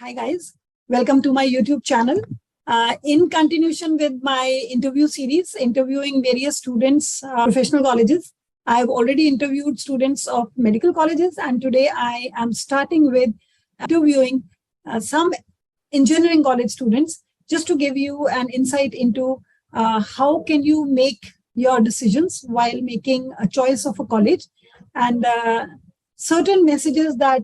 Hi guys, welcome to my YouTube channel. In continuation with my interview series, interviewing various students, professional colleges. I've already interviewed students of medical colleges, and today I am starting with interviewing some engineering college students, just to give you an insight into how can you make your decisions while making a choice of a college, and certain messages that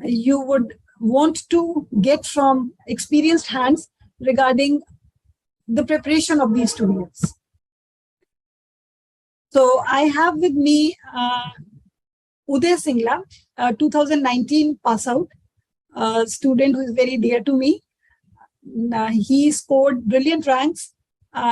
you would want to get from experienced hands regarding the preparation of these students. So I have with me Uday Singla, 2019 pass out, a student who is very dear to me. He scored brilliant ranks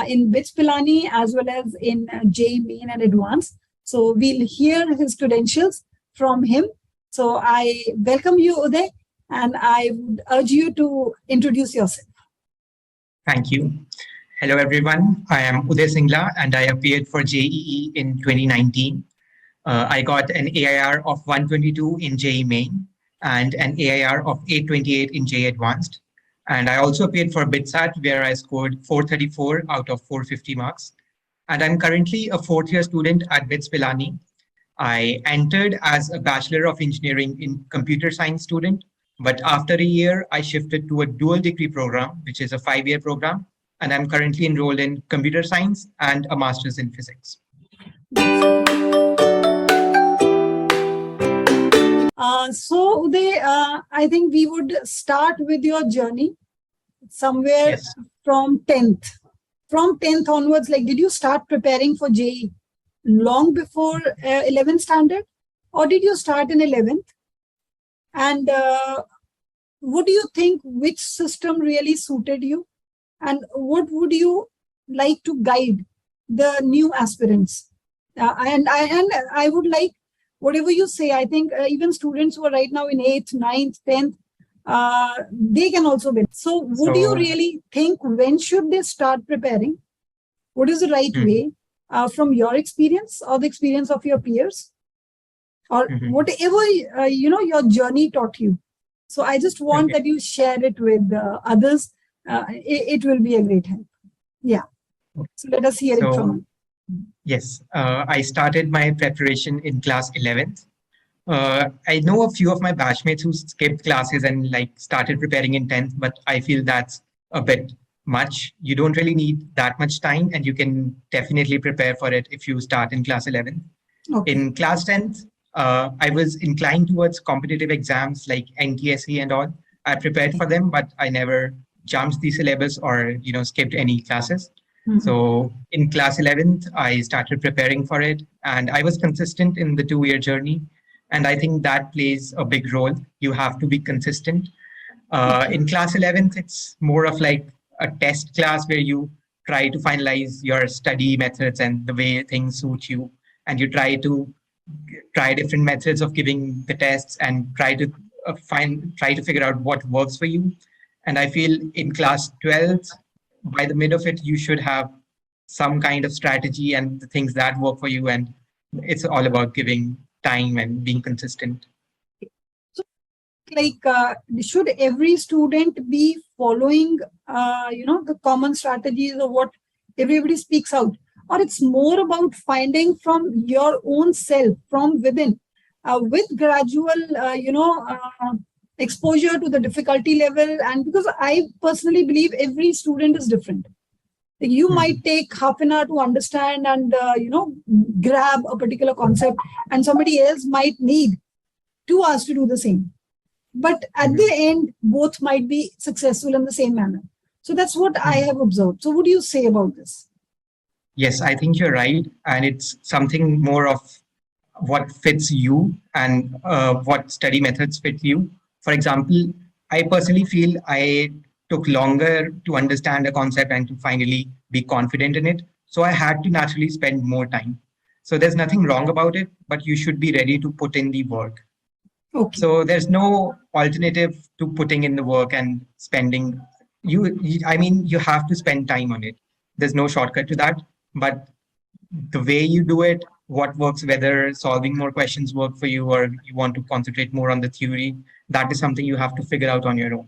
in BITS Pilani as well as in JEE Main and Advanced. So we'll hear his credentials from him. So I welcome you, Uday, and I would urge you to introduce yourself. Thank you. Hello, everyone. I am Uday Singla, and I appeared for JEE in 2019. I got an AIR of 122 in JEE Main and an AIR of 828 in JEE Advanced. And I also appeared for BITSAT, where I scored 434 out of 450 marks. And I'm currently a fourth-year student at BITS Pilani. I entered as a Bachelor of Engineering in Computer Science student, but after a year, I shifted to a dual degree program, which is a 5-year program, and I'm currently enrolled in computer science and a master's in physics. So Uday, I think we would start with your journey somewhere from 10th. From 10th onwards, like, did you start preparing for JEE long before 11th standard, or did you start in 11th? And what do you think, which system really suited you? And what would you like to guide the new aspirants? And I would like, whatever you say, I think even students who are right now in 8th, 9th, 10th, they can also be. So would you really think, when should they start preparing? What is the right way from your experience or the experience of your peers? Or whatever, your journey taught you. So I just want that you share it with others. It will be a great help. Yeah. So let us hear it from you. Yes, I started my preparation in class 11th. I know a few of my batchmates who skipped classes and started preparing in 10th, but I feel that's a bit much. You don't really need that much time, and you can definitely prepare for it if you start in class 11th. In class 10th, I was inclined towards competitive exams like NTSE and all. I prepared for them, but I never jumped the syllabus or skipped any classes. So in class 11th, I started preparing for it, and I was consistent in the 2-year journey. And I think that plays a big role. You have to be consistent. In class 11th, it's more of like a test class where you try to finalize your study methods and the way things suit you. And you try different methods of giving the tests and try to figure out what works for you. And I feel in class 12th, by the mid of it, you should have some kind of strategy and the things that work for you. And it's all about giving time and being consistent. So, should every student be following, the common strategies of what everybody speaks out? Or it's more about finding from your own self, from within, with gradual, exposure to the difficulty level. And because I personally believe every student is different. Like, you might take half an hour to understand and, grab a particular concept, and somebody else might need 2 hours to do the same. But at the end, both might be successful in the same manner. So that's what I have observed. So what do you say about this? Yes, I think you're right. And it's something more of what fits you and what study methods fit you. For example, I personally feel I took longer to understand a concept and to finally be confident in it. So I had to naturally spend more time. So there's nothing wrong about it, but you should be ready to put in the work. So there's no alternative to putting in the work and spending. You have to spend time on it. There's no shortcut to that. But the way you do it what works, whether solving more questions work for you or you want to concentrate more on the theory. That is something you have to figure out on your own.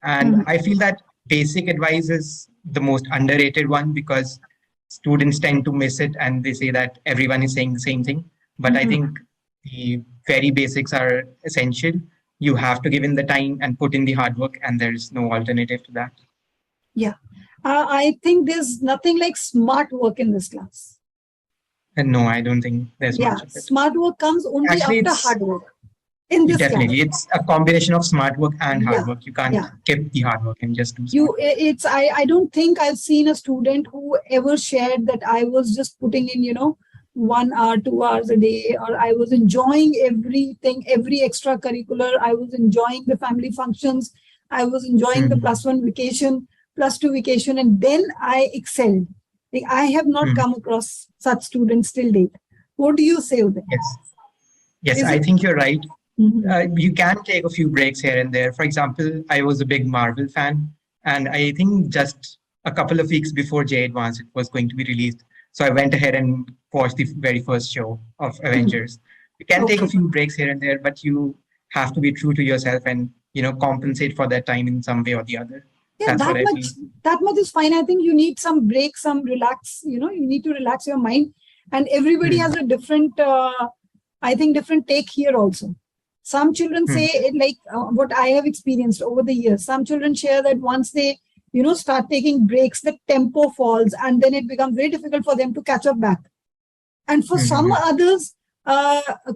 And I feel that basic advice is the most underrated one, because students tend to miss it and they say that everyone is saying the same thing. But I think the very basics are essential. You have to give in the time and put in the hard work, and there's no alternative to that. Yeah. I think there's nothing like smart work in this class. And no, I don't think there's much of it. Smart work comes only Actually, after hard work. In this definitely, class. it's a combination of smart work and hard work. You can't skip the hard work and just do smart work. I don't think I've seen a student who ever shared that I was just putting in, 1 hour, 2 hours a day, or I was enjoying everything, every extracurricular. I was enjoying the family functions. I was enjoying the +1 vacation, +2 vacation, and then I excelled. Like, I have not come across such students till date. What do you say, Uday? Yes, I think you're right. You can take a few breaks here and there. For example, I was a big Marvel fan, and I think just a couple of weeks before JEE Advanced it was going to be released. So I went ahead and watched the very first show of Avengers. You can take a few breaks here and there, but you have to be true to yourself and compensate for that time in some way or the other. Yeah, that much is fine. I think you need some break, some relax. You need to relax your mind, and everybody has a different, different take here also. Some children say, like what I have experienced over the years, some children share that once they, start taking breaks, the tempo falls, and then it becomes very difficult for them to catch up back. And for some others,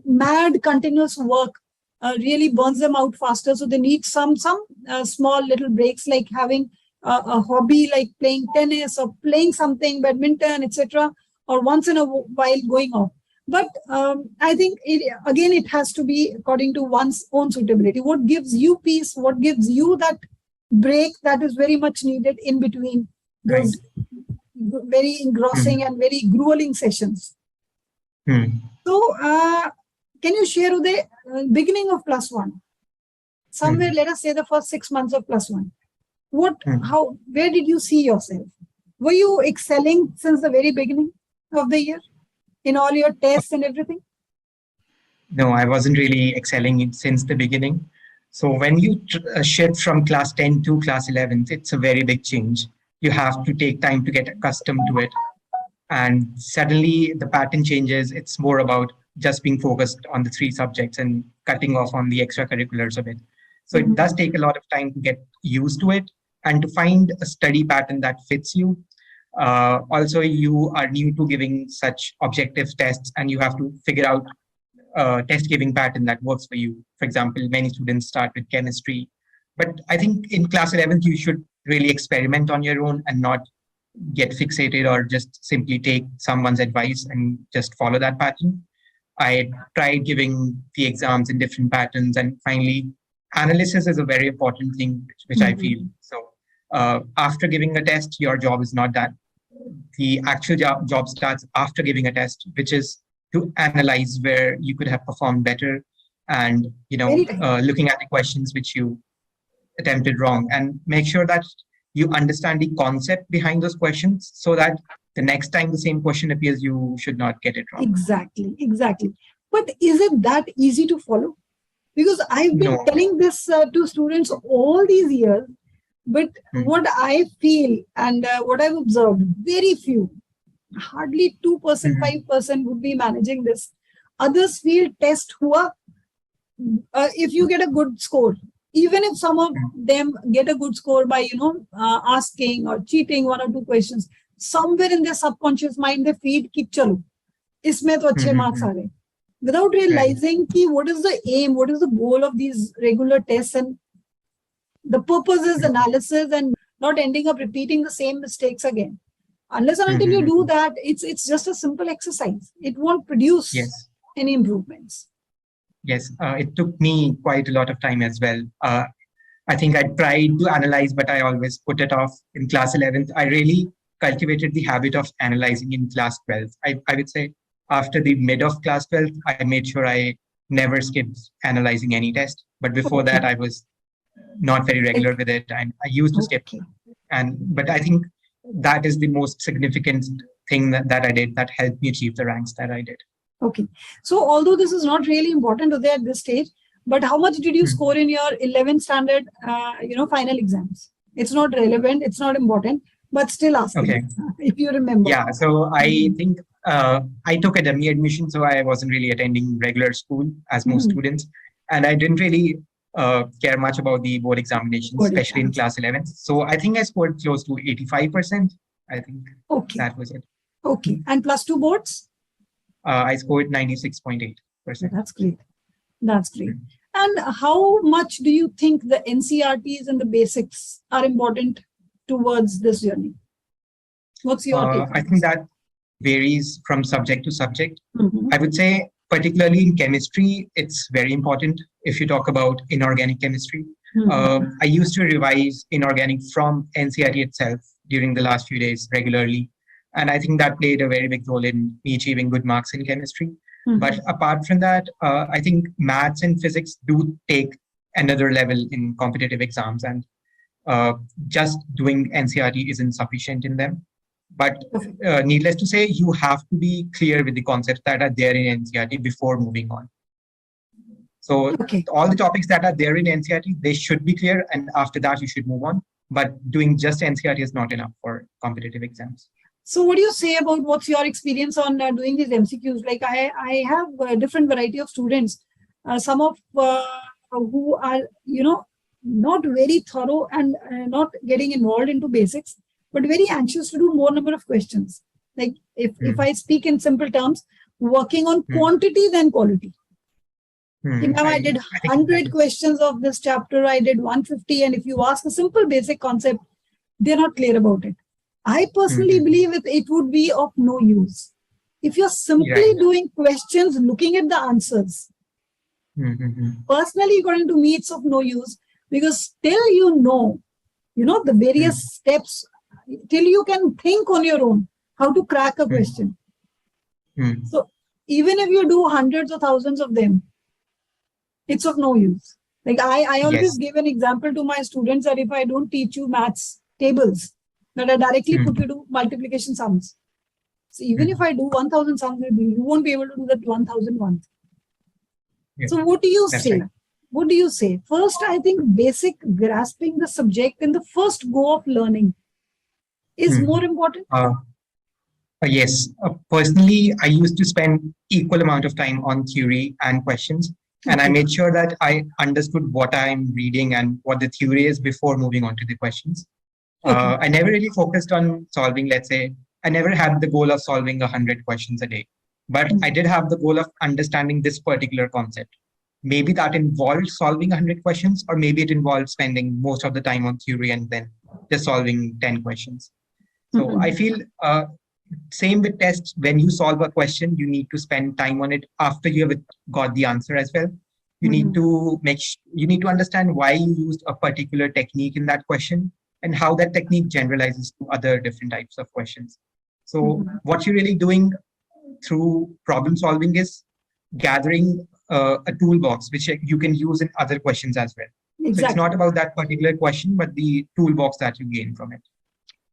mad continuous work really burns them out faster. So they need some small little breaks, like having a hobby, like playing tennis or playing something, badminton, etc., or once in a while going off. But I think, it has to be according to one's own suitability. What gives you peace? What gives you that break that is very much needed in between those very engrossing and very grueling sessions? So, can you share the beginning of +1? Somewhere, let us say the first 6 months of +1. Where did you see yourself? Were you excelling since the very beginning of the year in all your tests and everything? No, I wasn't really excelling since the beginning. So when you shift from class 10 to class 11, it's a very big change. You have to take time to get accustomed to it. And suddenly the pattern changes. It's more about just being focused on the 3 subjects and cutting off on the extracurriculars a bit. So it does take a lot of time to get used to it and to find a study pattern that fits you. Also, you are new to giving such objective tests, and you have to figure out a test giving pattern that works for you. For example, many students start with chemistry, but I think in class 11th, you should really experiment on your own and not get fixated or just simply take someone's advice and just follow that pattern. I tried giving the exams in different patterns, and finally, analysis is a very important thing, which I feel. So after giving a test, your job is not done. The actual job starts after giving a test, which is to analyze where you could have performed better, and looking at the questions which you attempted wrong, and make sure that you understand the concept behind those questions, so that the next time the same question appears, you should not get it wrong. Exactly. But is it that easy to follow? Because I've been telling this to students all these years, but what I feel and what I've observed, very few, hardly 2%, 5% would be managing this. Others feel test hua. If you get a good score, even if some of them get a good score by, asking or cheating 1 or 2 questions, somewhere in their subconscious mind, they feed ki chalo, isme to achhe marks aa gaye. Without realizing what is the aim, what is the goal of these regular tests, and the purpose is analysis and not ending up repeating the same mistakes again. Unless and until you do that, it's just a simple exercise. It won't produce any improvements. Yes, it took me quite a lot of time as well. I think I tried to analyze, but I always put it off. In class 11th, I really cultivated the habit of analyzing in class 12th. I would say after the mid of class 12th, I made sure I never skipped analyzing any test. But before that, I was not very regular with it, and I used to skip. But I think that is the most significant thing that I did that helped me achieve the ranks that I did. Okay. So although this is not really important Uday at this stage, but how much did you score in your 11th standard, final exams? It's not relevant. It's not important, but still asking if you remember. Yeah. So I think I took a dummy admission, so I wasn't really attending regular school as most students, and I didn't really care much about the board examinations, especially in class 11th. So I think I scored close to 85%. I think that was it. Okay. And plus two boards? I scored 96.8%. That's great. That's great. And how much do you think the NCERTs and the basics are important towards this journey? What's your take? I think that varies from subject to subject. I would say, particularly in chemistry, it's very important if you talk about inorganic chemistry. I used to revise inorganic from NCERT itself during the last few days regularly. And I think that played a very big role in me achieving good marks in chemistry. But apart from that, I think maths and physics do take another level in competitive exams, and just doing NCERT isn't sufficient in them. But needless to say, you have to be clear with the concepts that are there in NCERT before moving on. So all the topics that are there in NCERT, they should be clear, and after that you should move on. But doing just NCERT is not enough for competitive exams. So what do you say about what's your experience on doing these MCQs? Like I have a different variety of students, some of who are, not very thorough and not getting involved into basics, but very anxious to do more number of questions. Like if I speak in simple terms, working on quantity than quality. I did 100 questions of this chapter, I did 150. And if you ask a simple basic concept, they're not clear about it. I personally believe it would be of no use. If you're simply doing questions, looking at the answers, personally, according to me, it's of no use, because till you know the various steps, till you can think on your own how to crack a question. So even if you do hundreds or thousands of them, it's of no use. Like I always give an example to my students that if I don't teach you maths tables, that I directly put you to multiplication sums. So even if I do 1,000 sums with you, you won't be able to do that 1,001. So what do you say? Right. What do you say? First, I think basic grasping the subject in the first go of learning is more important. Yes. Personally, I used to spend equal amount of time on theory and questions. And I made sure that I understood what I'm reading and what the theory is before moving on to the questions. I never really focused on solving, let's say, I never had the goal of solving 100 questions a day, but I did have the goal of understanding this particular concept. Maybe that involved solving 100 questions, or maybe it involved spending most of the time on theory and then just solving 10 questions. So I feel same with tests. When you solve a question, you need to spend time on it after you have got the answer as well. You need to you need to understand why you used a particular technique in that question, and how that technique generalizes to other different types of questions. So what you're really doing through problem solving is gathering a toolbox which you can use in other questions as well. So it's not about that particular question, but the toolbox that you gain from it.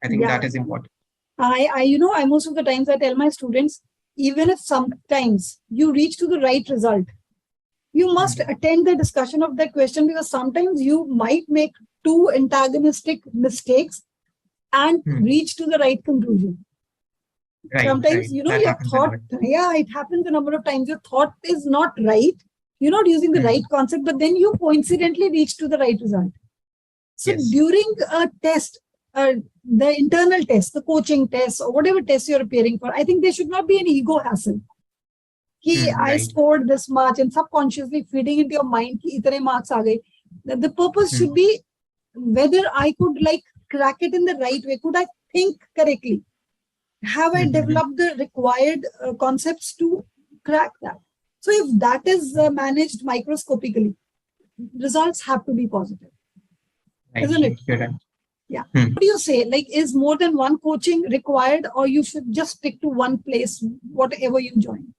I think that is important. I most of the times I tell my students, even if sometimes you reach to the right result, you must attend the discussion of that question, because sometimes you might make two antagonistic mistakes and reach to the right conclusion. Sometimes, your thought, it happens a number of times. Your thought is not right. You're not using the right concept, but then you coincidentally reach to the right result. So during a test, the internal test, the coaching test, or whatever test you're appearing for, I think there should not be an ego hassle. I scored this much, and subconsciously feeding into your mind, itne marks aa gaye. The purpose should be whether I could crack it in the right way. Could I think correctly? Have I developed the required concepts to crack that? So if that is managed microscopically, results have to be positive. Isn't it? Yeah. What do you say? Is more than one coaching required, or you should just stick to one place, whatever you join?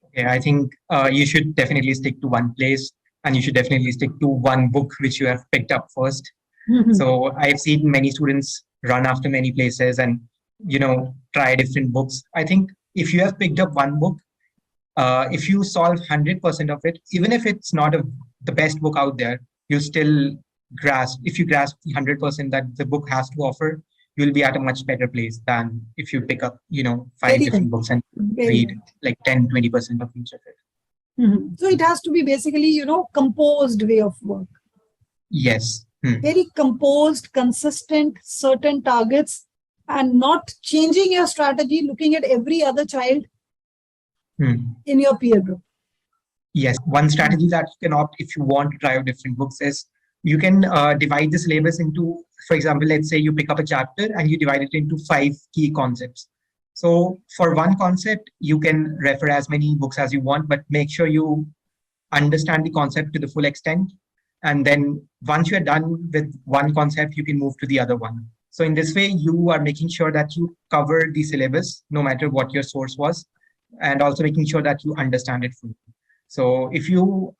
Okay, I think you should definitely stick to one place, and you should definitely stick to one book which you have picked up first. So I've seen many students run after many places and, try different books. I think if you have picked up one book, if you solve 100% of it, even if it's not the best book out there, you still grasp. If you grasp the 100% that the book has to offer, you'll be at a much better place than if you pick up, five Very different right. books and Very read right. like 10-20% of each of it. So it has to be basically, composed way of work. Yes. Very composed, consistent, certain targets, and not changing your strategy, looking at every other child in your peer group. Yes. One strategy that you can opt if you want to try out different books is you can divide the syllabus into, for example, let's say you pick up a chapter and you divide it into 5 key concepts. So for one concept, you can refer as many books as you want, but make sure you understand the concept to the full extent. And then once you're done with one concept, you can move to the other one. So in this way, you are making sure that you cover the syllabus, no matter what your source was, and also making sure that you understand it fully. So if you're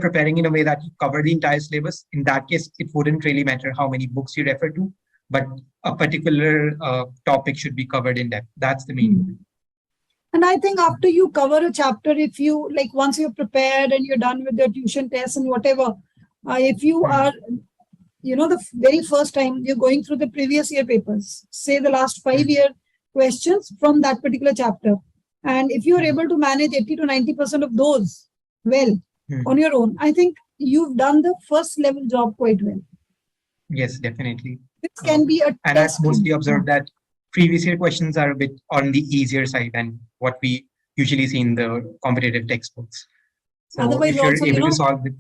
preparing in a way that you cover the entire syllabus, in that case, it wouldn't really matter how many books you refer to, but a particular topic should be covered in depth. That's the main. And I think after you cover a chapter, if you once you're prepared and you're done with your tuition tests and whatever, if you are, the very first time you're going through the previous year papers, say the last 5-year questions from that particular chapter. And if you're able to manage 80 to 90% of those on your own, I think you've done the first level job quite well. Yes, definitely. This can be a and test. I've mostly observed that previous year questions are a bit on the easier side than what we usually see in the competitive textbooks. So otherwise, if you're also, able to solve the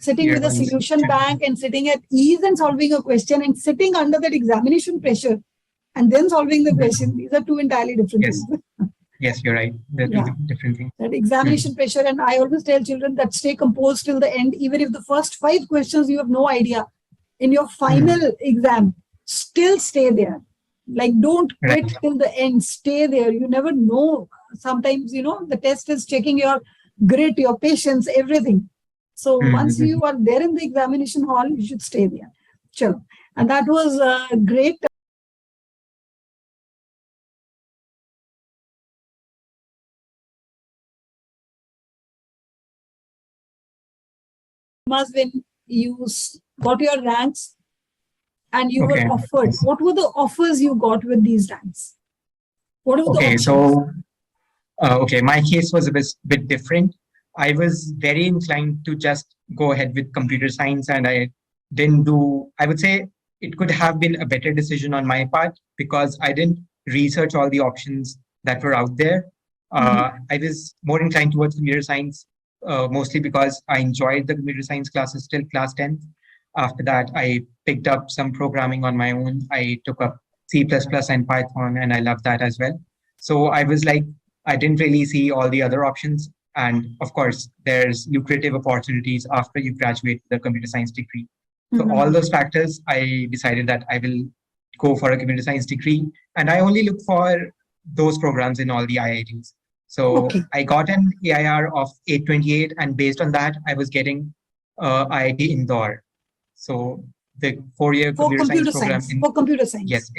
sitting with a solution bank and sitting at ease and solving a question and sitting under that examination pressure and then solving the question, these are two entirely different things. Yes, you're right. They're two different things. That examination pressure, and I always tell children that stay composed till the end, even if the first 5 questions you have no idea. In your final exam, still stay there. Don't quit till the end. Stay there. You never know. Sometimes, the test is checking your grit, your patience, everything. So once you are there in the examination hall, you should stay there. Chalo. And that was great. When you got your ranks and you were offered, what were the offers you got with these ranks? What were the options? My case was a bit different. I was very inclined to just go ahead with computer science, and I would say it could have been a better decision on my part because I didn't research all the options that were out there. I was more inclined towards computer science, mostly because I enjoyed the computer science classes till class 10th. After that, I picked up some programming on my own. I took up C++ and Python, and I loved that as well. So I was I didn't really see all the other options. And of course, there's lucrative opportunities after you graduate the computer science degree. So all those factors, I decided that I will go for a computer science degree. And I only look for those programs in all the IITs. So I got an AIR of 828, and based on that, I was getting IIT Indore. So the 4-year computer science program for computer science. Yes.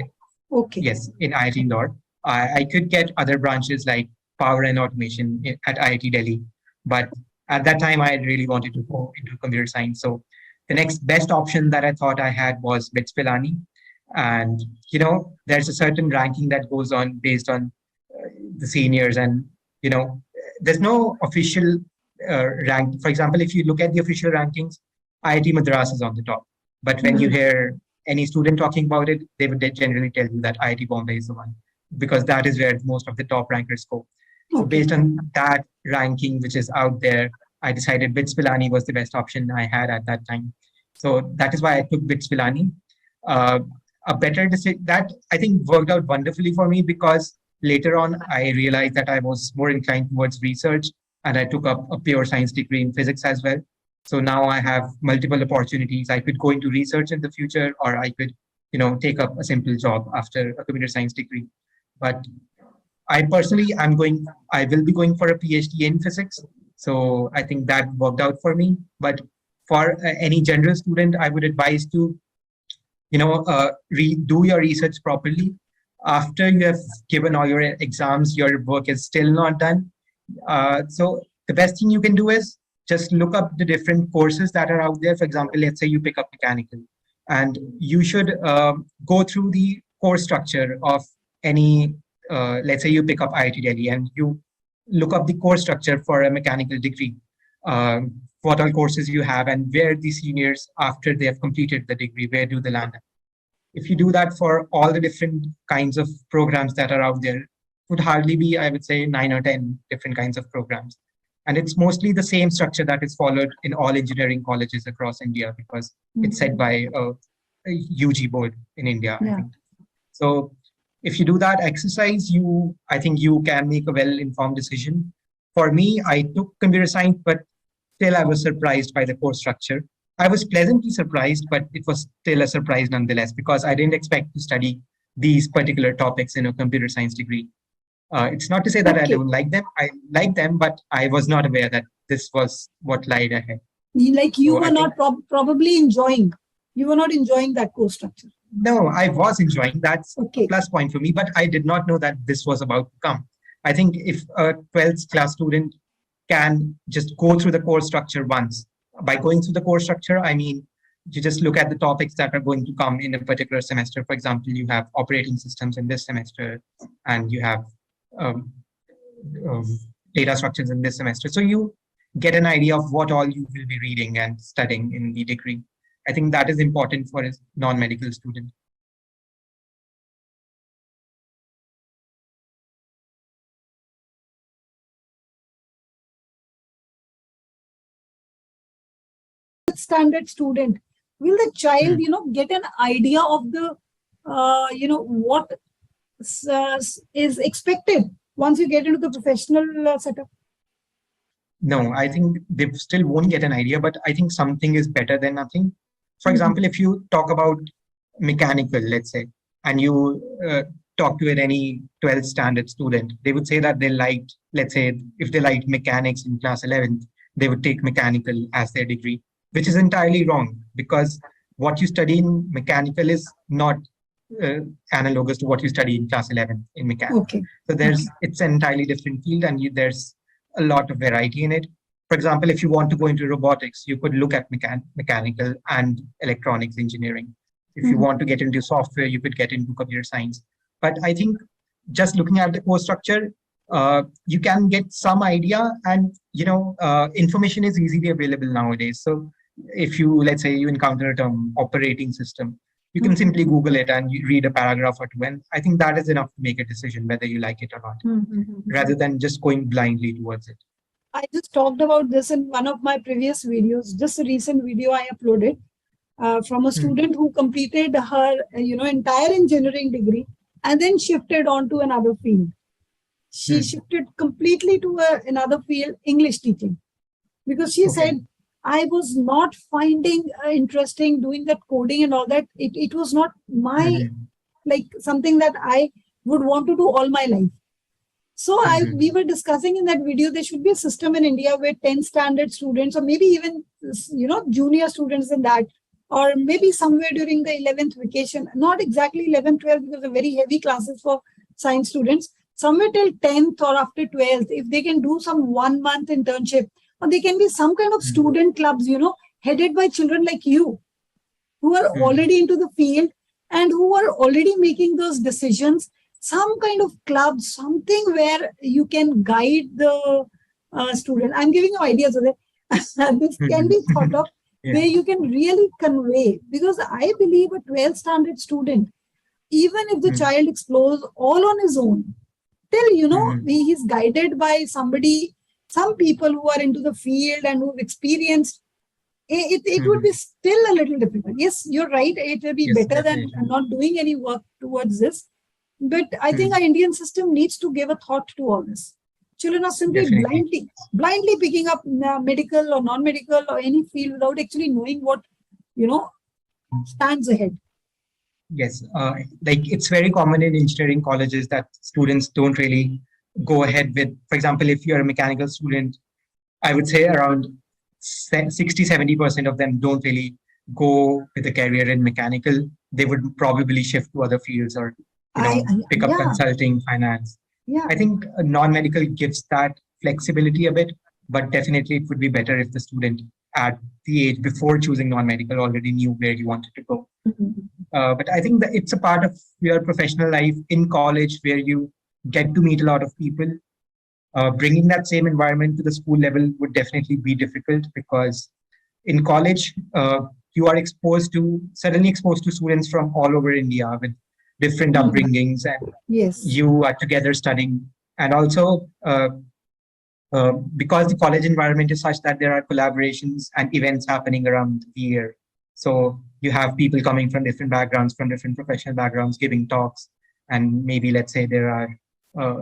Yes, in IIT Indore. I could get other branches like power and automation at IIT Delhi, but at that time I really wanted to go into computer science. So the next best option that I thought I had was BITS Pilani, and there's a certain ranking that goes on based on the seniors, and there's no official rank. For example, if you look at the official rankings, IIT Madras is on the top. But when you hear any student talking about it, they would generally tell you that IIT Bombay is the one, because that is where most of the top rankers go. So based on that ranking, which is out there, I decided BITS Pilani was the best option I had at that time. So that is why I took BITS Pilani. A better decision that I think worked out wonderfully for me, because later on I realized that I was more inclined towards research, and I took up a pure science degree in physics as well. So now I have multiple opportunities. I could go into research in the future, or I could, take up a simple job after a computer science degree. But I personally, I will be going for a PhD in physics. So I think that worked out for me. But for any general student, I would advise to, do your research properly. after you have given all your exams, your work is still not done. So the best thing you can do is just look up the different courses that are out there. For example, let's say you pick up mechanical, and you should go through the course structure of any, let's say you pick up IIT Delhi, and you look up the course structure for a mechanical degree, what all courses you have, and where the seniors, after they have completed the degree, where do they land? If you do that for all the different kinds of programs that are out there, would hardly be, I would say, 9 or 10 different kinds of programs. And it's mostly the same structure that is followed in all engineering colleges across India, because it's set by a UG board in India, I think. So if you do that exercise, I think you can make a well-informed decision. For me, I took computer science, but still I was surprised by the course structure. I was pleasantly surprised, but it was still a surprise nonetheless, because I didn't expect to study these particular topics in a computer science degree. It's not to say that I don't like them. I like them, but I was not aware that this was what lied ahead. Like you were not probably enjoying. You were not enjoying that course structure. No, I was enjoying. That's a plus point for me, but I did not know that this was about to come. I think if a 12th class student can just go through the course structure once, by going through the course structure, I mean, you just look at the topics that are going to come in a particular semester. For example, you have operating systems in this semester, and you have data structures in this semester. So you get an idea of what all you will be reading and studying in the degree. I think that is important for a non-medical student. Standard student, will the child, get an idea of the, what is expected once you get into the professional setup? No, I think they still won't get an idea, but I think something is better than nothing. For example, if you talk about mechanical, let's say, and you talk to any 12th standard student, they would say that they liked, let's say, if they liked mechanics in class 11th, they would take mechanical as their degree, which is entirely wrong, because what you study in mechanical is not analogous to what you study in class 11 in mechanical. So it's an entirely different field, and there's a lot of variety in it. For example, if you want to go into robotics, you could look at mechanical and electronics engineering. If you want to get into software, you could get into computer science. But I think just looking at the course structure, you can get some idea, and information is easily available nowadays. So if you, let's say, you encounter a term operating system, you can simply Google it and you read a paragraph or two, and I think that is enough to make a decision whether you like it or not, rather than just going blindly towards it. I just talked about this in one of my previous videos, just a recent video I uploaded from a student who completed her entire engineering degree and then shifted on to another field. She shifted completely to another field, English teaching, because she said, I was not finding interesting doing that coding and all that. It was not my, like something that I would want to do all my life. So we were discussing in that video, there should be a system in India where 10 standard students, or maybe even, junior students in that, or maybe somewhere during the 11th vacation, not exactly 11th, 12th, because they're very heavy classes for science students, somewhere till 10th or after 12th, if they can do some 1 month internship, or there can be some kind of student clubs, headed by children like you, who are already into the field and who are already making those decisions, some kind of club, something where you can guide the student. I'm giving you ideas of it. This can be thought of where you can really convey, because I believe a 12th standard student, even if the child explores all on his own, till, he's guided by somebody, some people who are into the field and who've experienced, it would be still a little difficult. Yes, you're right. It will be better than not doing any work towards this. But I think our Indian system needs to give a thought to all this. Children are simply blindly picking up medical or non-medical or any field without actually knowing what, stands ahead. Yes, like it's very common in engineering colleges that students don't really go ahead with. For example, if you're a mechanical student, I would say around 60-70% of them don't really go with a career in mechanical. They would probably shift to other fields or pick up consulting, finance. Yeah. I think non-medical gives that flexibility a bit, but definitely it would be better if the student at the age before choosing non-medical already knew where he wanted to go. But I think that it's a part of your professional life in college where you get to meet a lot of people. Bringing that same environment to the school level would definitely be difficult because in college, you are suddenly exposed to students from all over India with different upbringings, and you are together studying. And also, because the college environment is such that there are collaborations and events happening around the year. So you have people coming from different backgrounds, from different professional backgrounds, giving talks. And maybe, let's say, there are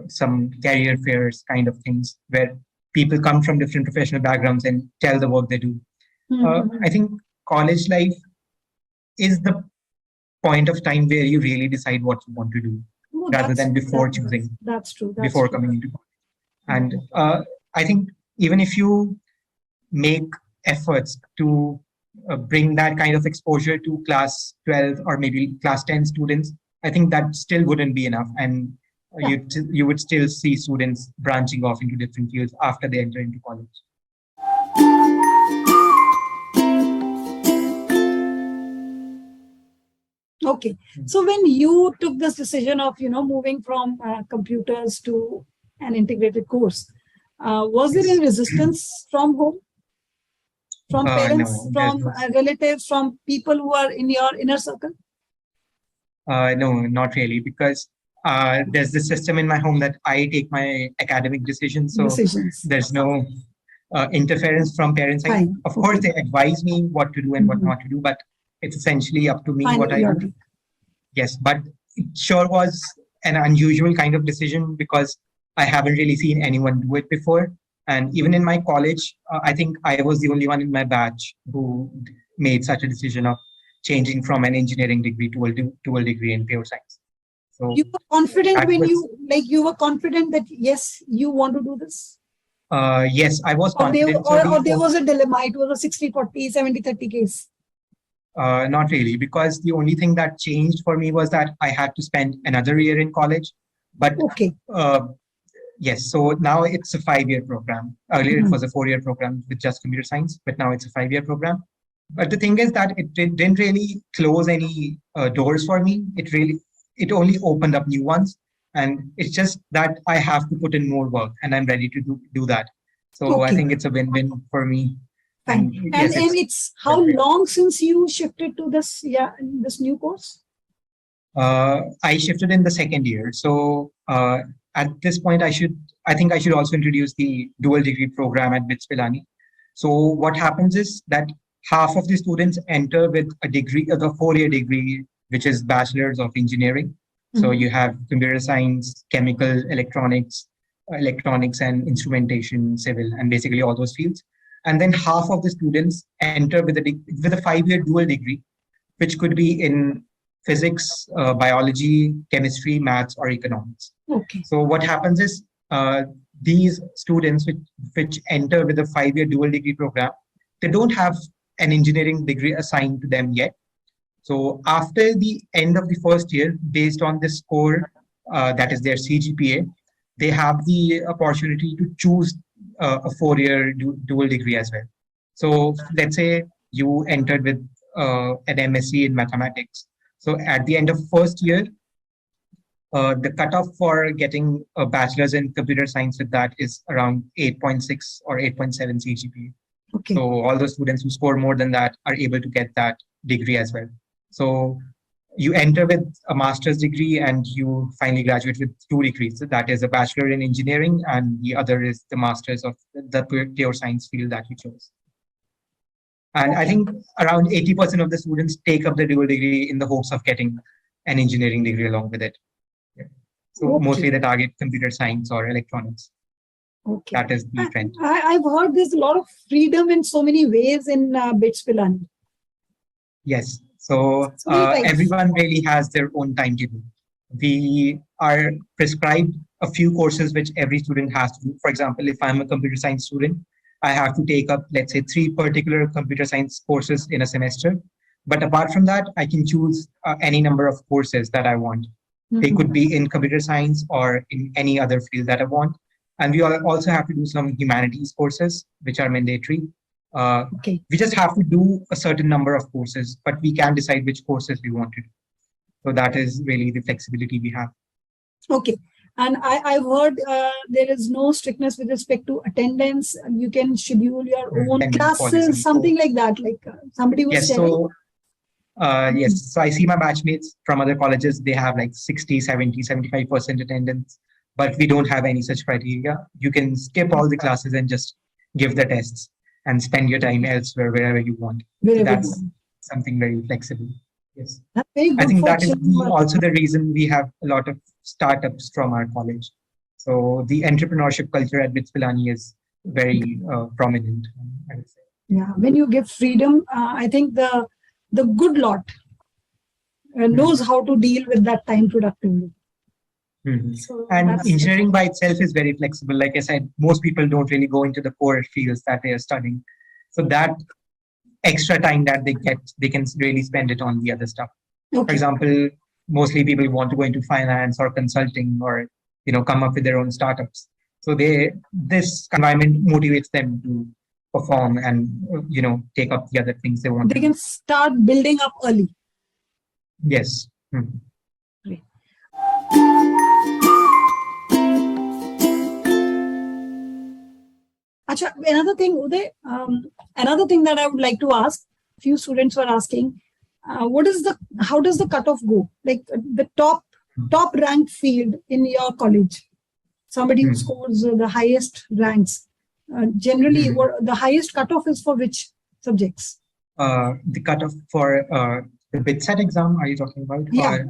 some career fairs kind of things where people come from different professional backgrounds and tell the work they do. I think college life is the point of time where you really decide what you want to do rather than before choosing. That's true. Before coming into college. And I think even if you make efforts to bring that kind of exposure to class 12 or maybe class 10 students, I think that still wouldn't be enough. And you would still see students branching off into different fields after they enter into college. Okay. So when you took this decision of, moving from computers to an integrated course, was there any resistance from home? From parents, from relatives, from people who are in your inner circle? No, not really, because there's this system in my home that I take my academic decisions. So there's no interference from parents. Of course, they advise me what to do and what not to do, but it's essentially up to me what I do. Yes, but it sure was an unusual kind of decision because I haven't really seen anyone do it before. And even in my college, I think I was the only one in my batch who made such a decision of changing from an engineering degree to a degree in pure science. So you were confident when you were confident that yes, you want to do this? Yes, I was confident. Or there was a dilemma. It was a 60-40, 70-30 case. Not really, because the only thing that changed for me was that I had to spend another year in college. But yes, so now it's a 5-year program. Earlier it was a 4-year program with just computer science, but now it's a 5-year program. But the thing is that it didn't really close any doors for me. It only opened up new ones. And it's just that I have to put in more work and I'm ready to do that. So I think it's a win-win for me. Fine. And it's how long since you shifted to this new course? I shifted in the 2nd year. So at this point, I think I should also introduce the dual degree program at BITS Pilani. So what happens is that half of the students enter with a degree, the 4-year degree, which is Bachelor's of Engineering. So you have computer science, chemical, electronics and instrumentation, civil, and basically all those fields. And then half of the students enter with a 5-year dual degree, which could be in physics, biology, chemistry, maths, or economics. Okay. So what happens is these students which enter with a 5-year dual degree program, they don't have an engineering degree assigned to them yet. So after the end of the 1st year, based on the score, that is their CGPA, they have the opportunity to choose a 4-year dual degree as well. So let's say you entered with an MSc in mathematics. So at the end of 1st year, the cutoff for getting a bachelor's in computer science with that is around 8.6 or 8.7 CGPA. Okay. So all the students who score more than that are able to get that degree as well. So you enter with a master's degree and you finally graduate with 2 degrees. So that is a bachelor in engineering and the other is the master's of the pure science field that you chose. And I think around 80% of the students take up the dual degree in the hopes of getting an engineering degree along with it. Yeah. So mostly they target computer science or electronics. Okay. That is the trend. I've heard there's a lot of freedom in so many ways in BITS Pilani. Yes. So everyone really has their own timetable. We are prescribed a few courses which every student has to do. For example, if I'm a computer science student, I have to take up, let's say, 3 particular computer science courses in a semester. But apart from that, I can choose any number of courses that I want. They could be in computer science or in any other field that I want. And we also have to do some humanities courses, which are mandatory. We just have to do a certain number of courses, but we can decide which courses we want to do. So that is really the flexibility we have. Okay. And I've heard there is no strictness with respect to attendance. You can schedule your own classes, something like that. Like somebody was telling. Yes. So I see my batchmates from other colleges, they have like 60, 70, 75% attendance, but we don't have any such criteria. You can skip all the classes and just give the tests and spend your time elsewhere, wherever you want. So that's something very flexible. Yes. I think that is also the reason we have a lot of startups from our college. So the entrepreneurship culture at BITS Pilani is very prominent, I would say. Yeah, when you give freedom, I think the good lot knows how to deal with that time productively. So and engineering by itself is very flexible. Like I said, most people don't really go into the core fields that they are studying. So that extra time that they get, they can really spend it on the other stuff. For example, mostly people want to go into finance or consulting or, come up with their own startups. So this environment motivates them to perform and, take up the other things they want. They can start building up early. Yes. Great. Achha, another thing, Uday, another thing that I would like to ask, a few students were asking, how does the cutoff go? Like the top ranked field in your college, somebody who scores the highest ranks. Generally, the highest cutoff is for which subjects? The cutoff for the BITSAT exam, are you talking about? Yeah.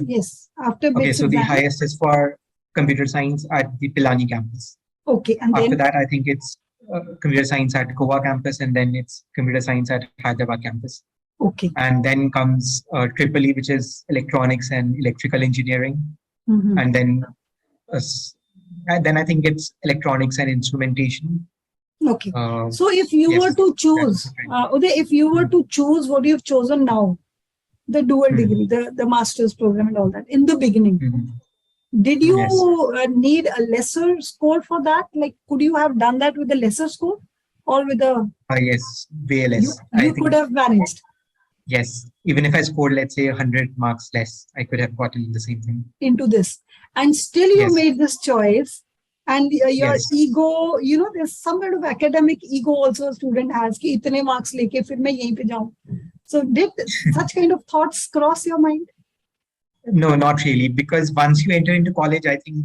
Yes. After BITS so the highest is for computer science at the Pilani campus. Okay. And after that, I think it's computer science at Goa campus, and then it's computer science at Hyderabad campus. Okay. And then comes EEE, which is electronics and electrical engineering. And then I think it's electronics and instrumentation. Okay. So if you were to choose, Uday, if you were to choose what you've chosen now, the dual degree, the master's program and all that, in the beginning, did you need a lesser score for that? Like, could you have done that with a lesser score or with a... yes, way less. You could have managed. Yes. Even if I scored, let's say, 100 marks less, I could have gotten the same thing. Into this. And still you made this choice. And your ego, there's some kind of academic ego also a student has. Ki itne marks leke, fir main yahin pe jaun. So did such kind of thoughts cross your mind? No, not really. Because once you enter into college, I think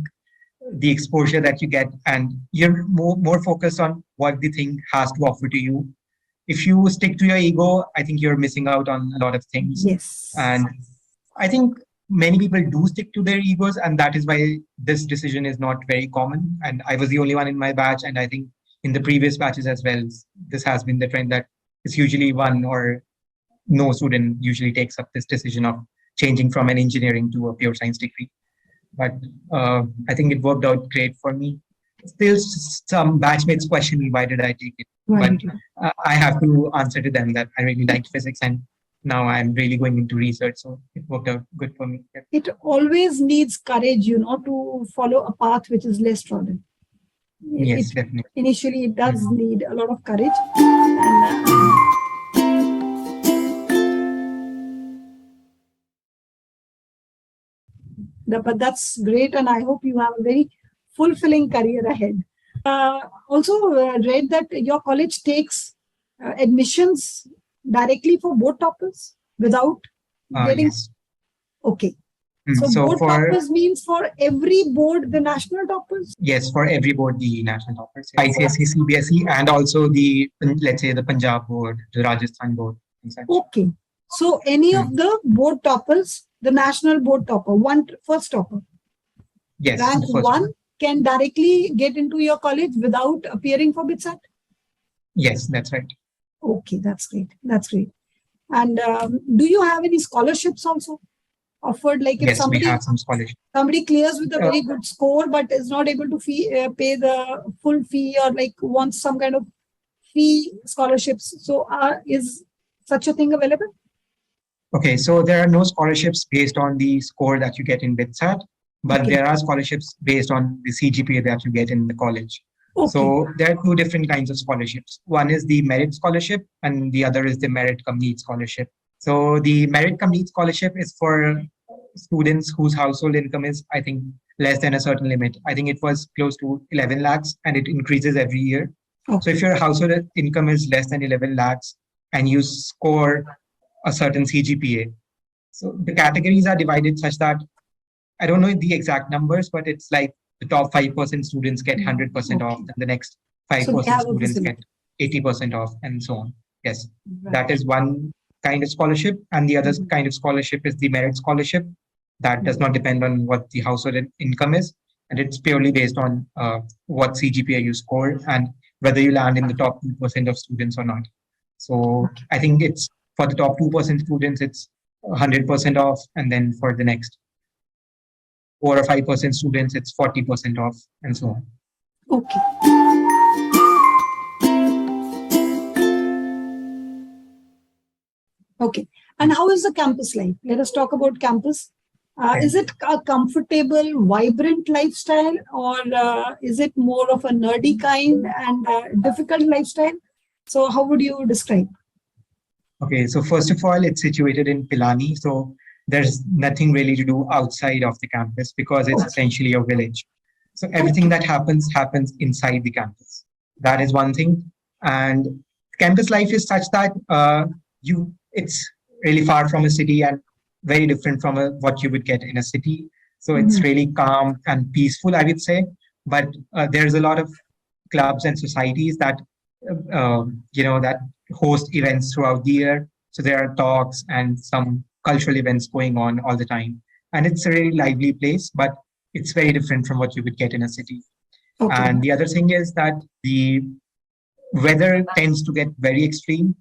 the exposure that you get and you're more focused on what the thing has to offer to you. If you stick to your ego, I think you're missing out on a lot of things. Yes. And I think many people do stick to their egos, and that is why this decision is not very common. And I was the only one in my batch, and I think in the previous batches as well, this has been the trend that it's usually one or no student usually takes up this decision of changing from an engineering to a pure science degree. But I think it worked out great for me. Still, some batchmates question me, why did I take it? Right. But I have to answer to them that I really liked physics, and now I'm really going into research. So it worked out good for me. It always needs courage, to follow a path which is less trodden. Yes, definitely. Initially, it does need a lot of courage. And, but that's great, and I hope you have a very fulfilling career ahead. Also read that your college takes admissions directly for board toppers without getting... Yes. Okay. So board toppers means for every board, the national toppers? Yes, for every board, the national toppers. ICSE, CBSE, and also the, let's say, the Punjab board, the Rajasthan board. Okay. So any of the board toppers, the national board topper, first topper. Yes. Rank 1 can directly get into your college without appearing for BITSAT? Yes, that's right. Okay, that's great. That's great. And do you have any scholarships also offered? Like if we have some scholarships. Somebody clears with a very good score but is not able to pay the full fee, or like wants some kind of fee scholarships. So is such a thing available? Okay, so there are no scholarships based on the score that you get in BITSAT, but there are scholarships based on the CGPA that you get in the college. So there are two different kinds of scholarships. One is the merit scholarship and the other is the merit cum need scholarship. So the merit cum need scholarship is for students whose household income is, I think, less than a certain limit. I think it was close to 11 lakhs and it increases every year. So if your household income is less than 11 lakhs and you score a certain CGPA, so the categories are divided such that I don't know the exact numbers, but it's like the top 5% students get 100% off, and the next 5% students get 80% off, and so on. Yes, that is one kind of scholarship. And the other kind of scholarship is the merit scholarship that does not depend on what the household income is. And it's purely based on what CGPA you score and whether you land in the top 2% of students or not. So I think it's for the top 2% students, it's 100% off. And then for the next 4 or 5% students, it's 40% off, and so on. Okay. Okay. And how is the campus life? Let us talk about campus. Is it a comfortable, vibrant lifestyle, or is it more of a nerdy kind and difficult lifestyle? So how would you describe? Okay, so first of all, it's situated in Pilani. So there's nothing really to do outside of the campus because it's essentially a village. So everything that happens inside the campus. That is one thing. And campus life is such that it's really far from a city and very different from what you would get in a city. So it's really calm and peaceful, I would say. But there's a lot of clubs and societies that that host events throughout the year. So there are talks and some cultural events going on all the time. And it's a really lively place, but it's very different from what you would get in a city. And the other thing is that the weather tends to get very extreme.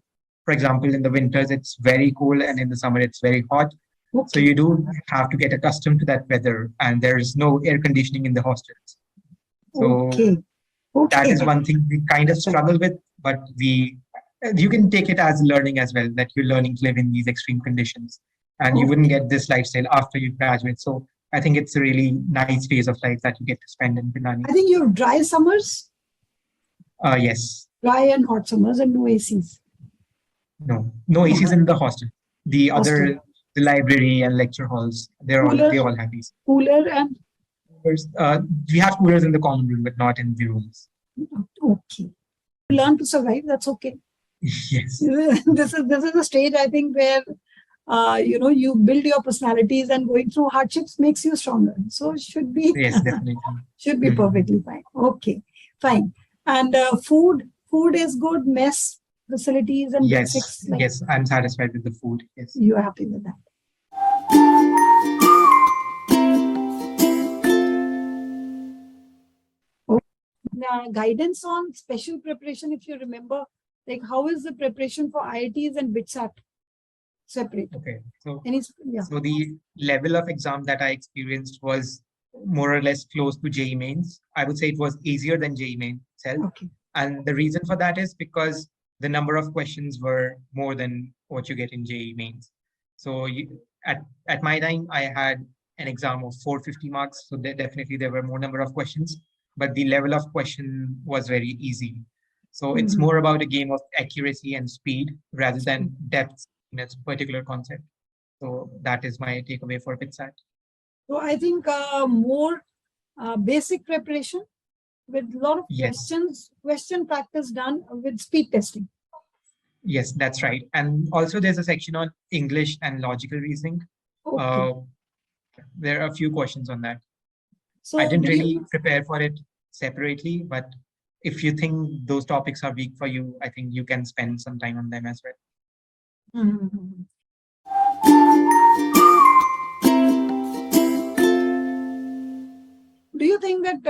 For example, in the winters, it's very cool, and in the summer, it's very hot. So you do have to get accustomed to that weather, and there's no air conditioning in the hostels. So that is one thing we kind of struggle with, but you can take it as learning as well, that you're learning to live in these extreme conditions, and you wouldn't get this lifestyle after you graduate. So I think it's a really nice phase of life that you get to spend in Pilani. I think you have dry summers? Yes. Dry and hot summers and no ACs? No ACs in the hostel. The library and lecture halls, they all have ACs. Cooler and? We have coolers in the common room, but not in the rooms. Okay. Learn to survive, that's okay. Yes. This is a stage, I think, where you build your personalities, and going through hardships makes you stronger. So it should be definitely. Should be perfectly fine. Okay, fine. And food is good, mess facilities and basics. Yes, I'm satisfied with the food. Yes. You are happy with that. Guidance on special preparation, if you remember, like how is the preparation for IITs and BITSAT separate? Okay, so the level of exam that I experienced was more or less close to JEE mains. I would say it was easier than JEE main itself. And the reason for that is because the number of questions were more than what you get in JEE mains. So at my time, I had an exam of 450 marks. So there were more number of questions, but the level of question was very easy. So it's more about a game of accuracy and speed rather than depth in a particular concept. So that is my takeaway for BITSAT. So I think more basic preparation with a lot of question practice done with speed testing. Yes, that's right. And also there's a section on English and logical reasoning. There are a few questions on that. So I didn't really prepare for it separately, but if you think those topics are weak for you, I think you can spend some time on them as well. Do you think that,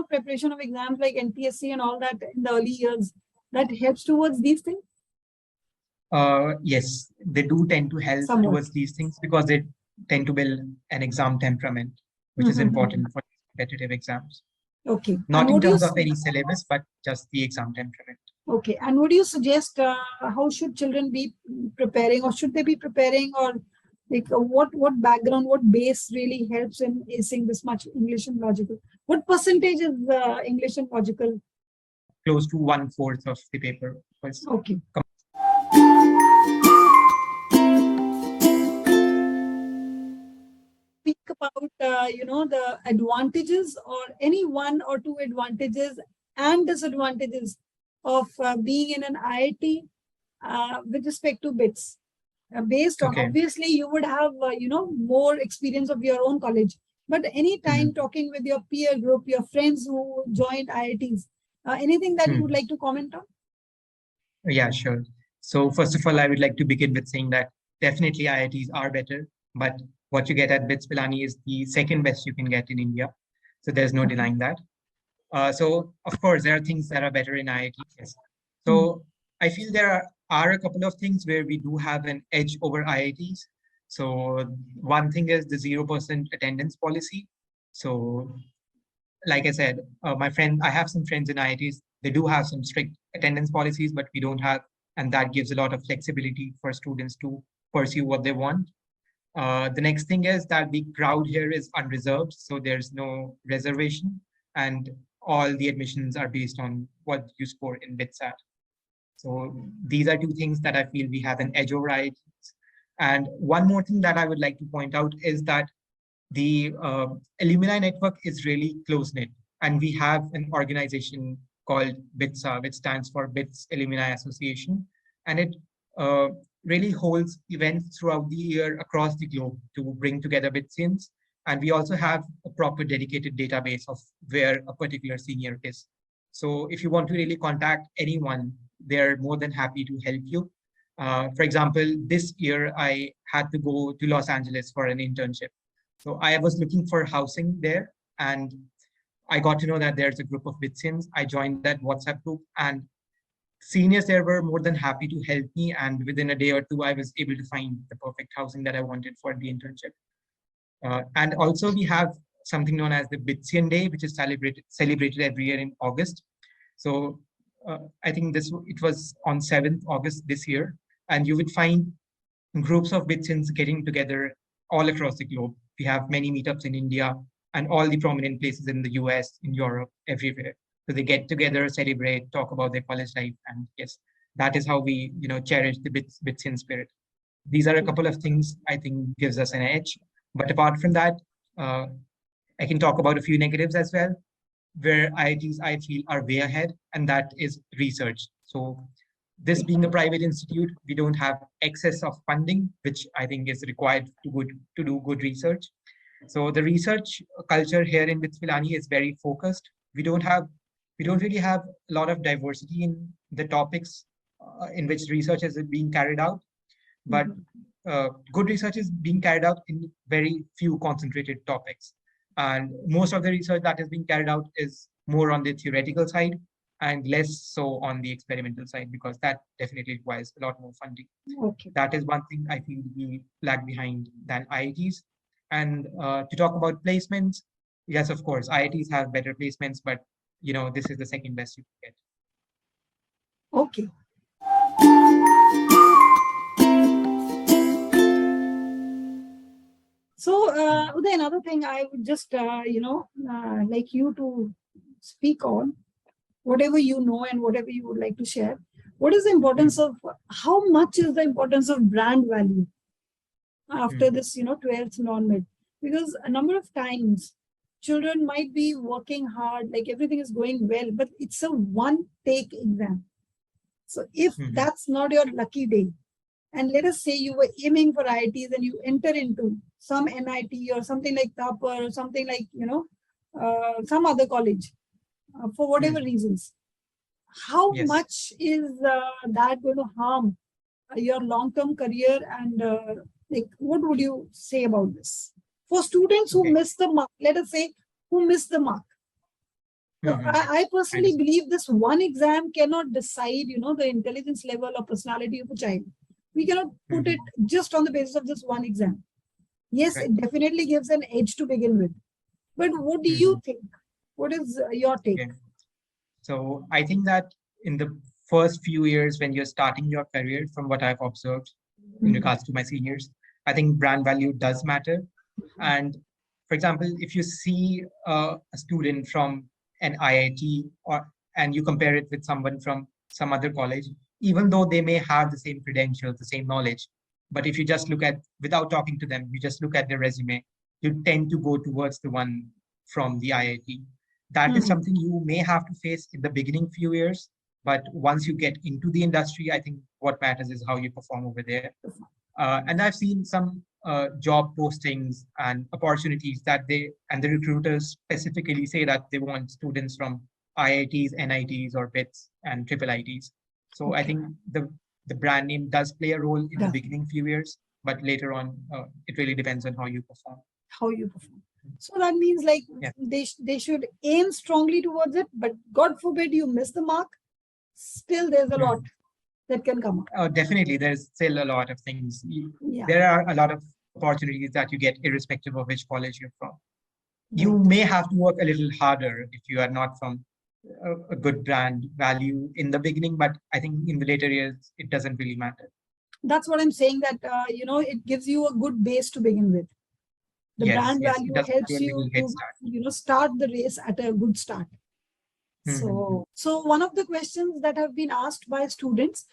preparation of exams like NTSE and all that in the early years, that helps towards these things? Yes, they do tend to help towards these things because they tend to build an exam temperament, which is important for competitive exams. Okay. Not in terms of any syllabus, but just the exam temperament. Okay. And what do you suggest, how should children be preparing, or should they be preparing, or Like what background, what base really helps in acing this much English and logical? What percentage is English and logical? Close to 1/4 of the paper was. Okay. Speak about the advantages or any one or two advantages and disadvantages of being in an IIT with respect to BITS. Based on, obviously you would have more experience of your own college, but any time talking with your peer group, your friends who joined IITs, anything that you would like to comment on? Yeah, sure. So first of all, I would like to begin with saying that definitely IITs are better, but what you get at BITS Pilani is the second best you can get in India. So there's no denying that. So of course, there are things that are better in IITs. Yes. So I feel there are a couple of things where we do have an edge over IITs. So one thing is the 0% attendance policy. So like I said, I have some friends in IITs. They do have some strict attendance policies, but we don't have, and that gives a lot of flexibility for students to pursue what they want. The next thing is that the crowd here is unreserved, so there's no reservation, and all the admissions are based on what you score in BITSAT. So these are two things that I feel we have an edge over IITs. And one more thing that I would like to point out is that the alumni network is really close-knit, and we have an organization called BITSA, which stands for BITS Alumni Association, and it really holds events throughout the year across the globe to bring together BITSians. And we also have a proper dedicated database of where a particular senior is. So if you want to really contact anyone, they're more than happy to help you. For example, this year I had to go to Los Angeles for an internship. So I was looking for housing there, and I got to know that there's a group of BITSians. I joined that WhatsApp group, and seniors there were more than happy to help me. And within a day or two, I was able to find the perfect housing that I wanted for the internship. And also we have something known as the BITSian Day, which is celebrated every year in August. So I think it was on 7th August this year, and you would find groups of BITSians getting together all across the globe. We have many meetups in India and all the prominent places in the US, in Europe, everywhere. So they get together, celebrate, talk about their college life, and yes, that is how we cherish the BITSian spirit. These are a couple of things I think gives us an edge. But apart from that, I can talk about a few negatives as well, where IITs I feel are way ahead, and that is research. So this being a private institute, we don't have excess of funding, which I think is required to do good research. So the research culture here in BITS Pilani is very focused. We don't really have a lot of diversity in the topics in which research is being carried out, but good research is being carried out in very few concentrated topics. And most of the research that is being carried out is more on the theoretical side and less so on the experimental side, because that definitely requires a lot more funding. Okay. That is one thing I feel we lag behind than IITs. And to talk about placements, yes, of course, IITs have better placements, but this is the second best you can get. Okay. So, Uday, another thing I would just, like you to speak on, whatever you know and whatever you would like to share. What is the importance of, how much is the importance of brand value after this, 12th non-med? Because a number of times, children might be working hard, like everything is going well, but it's a one-take exam. So if that's not your lucky day, and let us say you were aiming for IITs and you enter into some NIT or something like Topper or something like, some other college for whatever reasons, how much is that going to harm your long-term career? And what would you say about this? For students who miss the mark, let us say, who miss the mark. So I personally believe this one exam cannot decide, the intelligence level or personality of a child. We cannot put it just on the basis of this one exam. Yes, it definitely gives an edge to begin with. But what do you think? What is your take? Okay. So I think that in the first few years when you're starting your career, from what I've observed in regards to my seniors, I think brand value does matter. And for example, if you see a student from an IIT and you compare it with someone from some other college, even though they may have the same credentials, the same knowledge, but if you just look at, without talking to them, you just look at their resume, you tend to go towards the one from the IIT. That is something you may have to face in the beginning few years, but once you get into the industry, I think what matters is how you perform over there. And I've seen some job postings and opportunities that the recruiters specifically say that they want students from IITs, NITs, or BITS and IIITs. So I think the brand name does play a role in the beginning few years, but later on, it really depends on how you perform. So that means like they should aim strongly towards it, but God forbid you miss the mark, still there's a lot that can come up. Definitely, there's still a lot of things. There are a lot of opportunities that you get irrespective of which college you're from. You may have to work a little harder if you are not from a good brand value in the beginning, but I think in the later years, it doesn't really matter. That's what I'm saying, that, it gives you a good base to begin with. The brand value helps you to, start the race at a good start. So one of the questions that have been asked by students,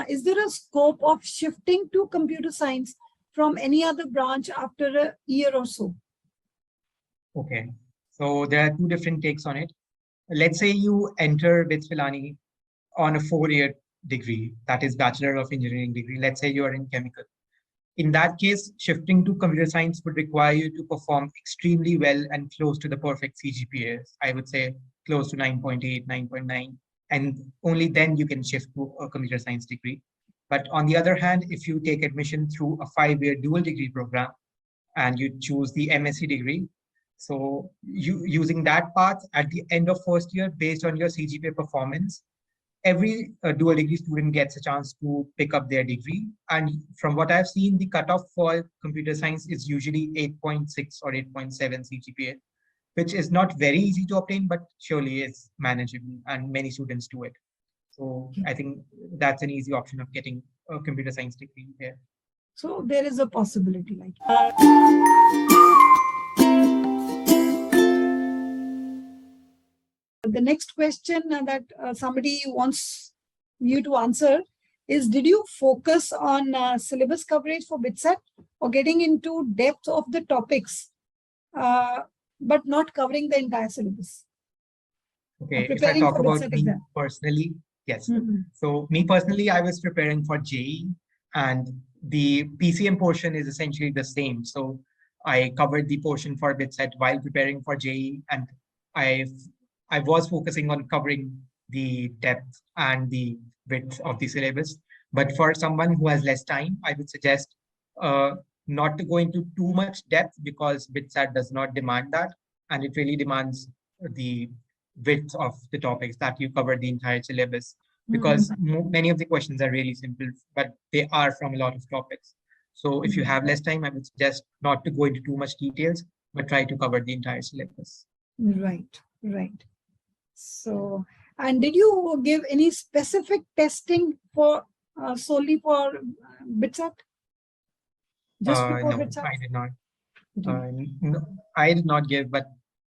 is there a scope of shifting to computer science from any other branch after a year or so? Okay, so there are two different takes on it. Let's say you enter BITS Pilani on a 4-year degree, that is Bachelor of Engineering degree. Let's say you are in chemical. In that case, shifting to computer science would require you to perform extremely well and close to the perfect CGPA. I would say close to 9.8, 9.9, and only then you can shift to a computer science degree. But on the other hand, if you take admission through a 5-year dual degree program and you choose the MSc degree, so you using that path at the end of first year based on your CGPA performance, every dual degree student gets a chance to pick up their degree. And from what I've seen, the cutoff for computer science is usually 8.6 or 8.7 CGPA, which is not very easy to obtain, but surely is manageable and many students do it. So I think that's an easy option of getting a computer science degree here. So there is a possibility like the next question that somebody wants you to answer is, did you focus on syllabus coverage for BITSAT or getting into depth of the topics, but not covering the entire syllabus? Okay, if I talk about me personally, yes. So me personally, I was preparing for JEE, and the PCM portion is essentially the same. So I covered the portion for BITSAT while preparing for JEE, and I was focusing on covering the depth and the width of the syllabus. But for someone who has less time, I would suggest not to go into too much depth, because BITSAT does not demand that. And it really demands the width of the topics that you cover the entire syllabus, because many of the questions are really simple, but they are from a lot of topics. So if you have less time, I would suggest not to go into too much details, but try to cover the entire syllabus. Right. So, and did you give any specific testing for solely for BITSAT? Just before BITSAT? I did not. No, I did not give, but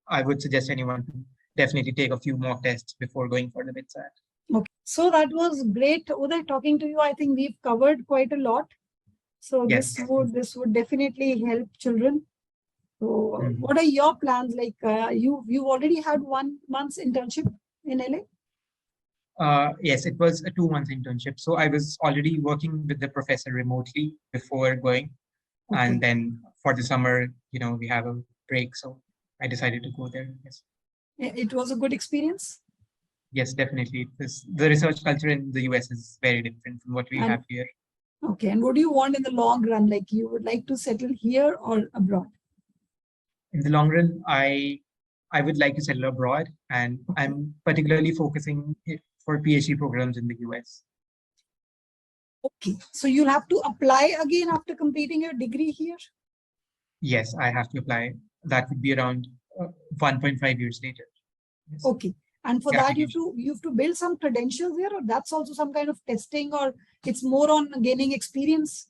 I would suggest anyone to definitely take a few mock tests before going for the BITSAT. Okay, so that was great, Uday, talking to you. I think we've covered quite a lot. So this would definitely help children. So what are your plans? Like you already had 1 month's internship in LA? Yes, it was a 2-month internship. So I was already working with the professor remotely before going. Okay. And then for the summer, we have a break. So I decided to go there. Yes. It was a good experience? Yes, definitely. The research culture in the US is very different from what we have here. Okay. And what do you want in the long run? Like you would like to settle here or abroad? In the long run, I would like to settle abroad, and I'm particularly focusing for PhD programs in the US. Okay. So you'll have to apply again after completing your degree here? Yes, I have to apply. That would be around 1.5 years later. Yes. Okay. And for that, you have to build some credentials here, or that's also some kind of testing, or it's more on gaining experience?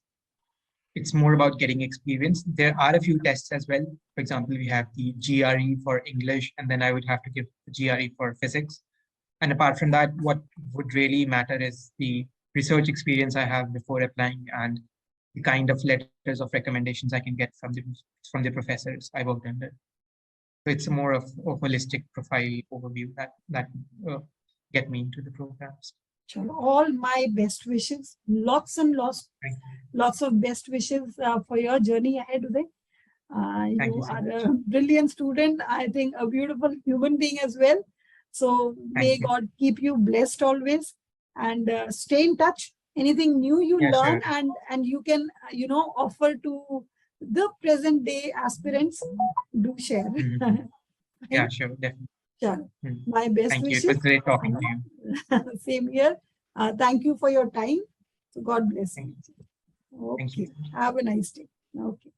it's more about getting experience. There are a few tests as well. For example, we have the GRE for English, and then I would have to give the GRE for physics. And apart from that, what would really matter is the research experience I have before applying and the kind of letters of recommendations I can get from the professors I worked under. So it's more of a holistic profile overview that get me into the programs. All my best wishes, lots and lots of best wishes for your journey ahead, Uday. You are a brilliant student. I think a beautiful human being as well. So may God keep you blessed always, and stay in touch. Anything new you learn and you can offer to the present day aspirants, do share. Yeah, sure, definitely. Sure. My best wishes. It was great talking to you. Same here. Thank you for your time. So God bless you. Okay. Thank you. Have a nice day. Okay.